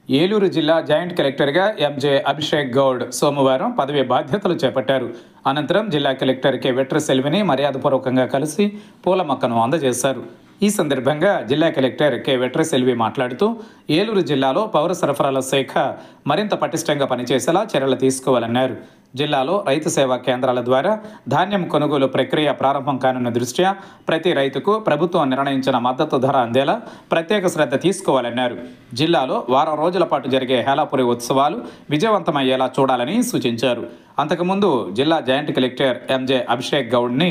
ఏలూరు జిల్లా జాయింట్ కలెక్టర్గా ఎంజే అభిషేక్ గౌడ్ సోమవారం పదవి బాధ్యతలు చేపట్టారు. అనంతరం జిల్లా కలెక్టర్ కె వెట్రిసెల్విని మర్యాదపూర్వకంగా కలిసి పూల మొక్కను అందజేశారు. ఈ సందర్భంగా జిల్లా కలెక్టర్ కె వెట్రిసెల్వి మాట్లాడుతూ ఏలూరు జిల్లాలో పౌర సరఫరాల శాఖ మరింత పటిష్టంగా పనిచేసేలా చర్యలు తీసుకోవాలన్నారు. జిల్లాలో రైతు సేవా కేంద్రాల ద్వారా ధాన్యం కొనుగోలు ప్రక్రియ ప్రారంభం కానున్న దృష్ట్యా ప్రతి రైతుకు ప్రభుత్వం నిర్ణయించిన మద్దతు ధర అందేలా ప్రత్యేక శ్రద్ధ తీసుకోవాలన్నారు. జిల్లాలో వారం రోజుల పాటు జరిగే హేలాపురి ఉత్సవాలు విజయవంతమయ్యేలా చూడాలని సూచించారు. అంతకుముందు జిల్లా జాయింట్ కలెక్టర్ ఎంజే అభిషేక్ గౌడ్ని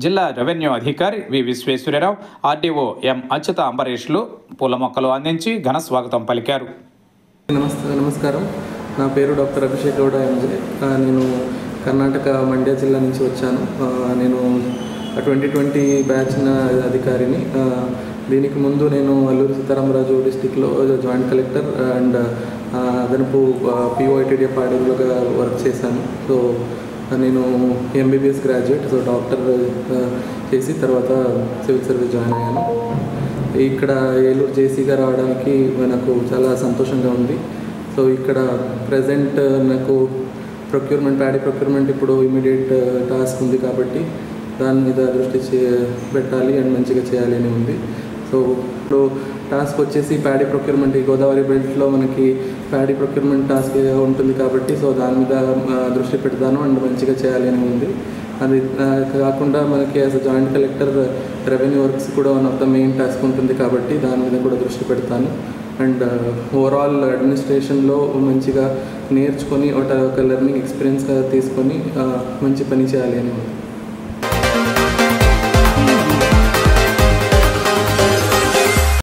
జిల్లా రెవెన్యూ అధికారి వి విశ్వేశ్వరరావు, ఆర్డీఓ ఎం అచ్యుత అంబరీష్లు పూల మొక్కలు అందించి ఘన స్వాగతం పలికారు. నమస్కారం, నా పేరు డాక్టర్ అభిషేక్ గౌడ ఎంజే. నేను కర్ణాటక మండ్య జిల్లా నుంచి వచ్చాను. నేను 2020 బ్యాచ్ అధికారిని. దీనికి ముందు నేను అల్లూరి సీతారామరాజు డిస్టిక్లో జాయింట్ కలెక్టర్ అండ్ అదనపు పిఓఐటీడీఎఫ్ ఆర్డీఓగా వర్క్ చేశాను. సో నేను ఎంబీబీఎస్ గ్రాడ్యుయేట్. సో డాక్టర్ చేసి తర్వాత సివిల్ సర్వీస్ జాయిన్ అయ్యాను. ఇక్కడ ఏలూరు జేసీగా రావడానికి నాకు చాలా సంతోషంగా ఉంది. సో ఇక్కడ ప్రజెంట్ నాకు ప్యాడీ ప్రొక్యూర్మెంట్ ఇప్పుడు ఇమీడియట్ టాస్క్ ఉంది కాబట్టి దాని మీద దృష్టి పెట్టాలి అండ్ మంచిగా చేయాలి అని ఉంది. సో ఇప్పుడు టాస్క్ వచ్చేసి ప్యాడీ ప్రొక్యూర్మెంట్, ఈ గోదావరి బెల్ట్లో మనకి ప్యాడీ ప్రొక్యూర్మెంట్ టాస్క్ ఉంటుంది కాబట్టి సో దాని మీద దృష్టి పెడతాను అండ్ మంచిగా చేయాలి అని ఉంది. అది కాకుండా మనకి as a joint collector revenue works కూడా one of the main task ఉంటుంది కాబట్టి దాని మీద కూడా దృష్టి పెడతాను. అండ్ ఓవరాల్ అడ్మినిస్ట్రేషన్లో మంచిగా నేర్చుకొని ఒక లెర్నింగ్ ఎక్స్పీరియన్స్గా తీసుకొని మంచి పని చేయాలి అని ఉంది.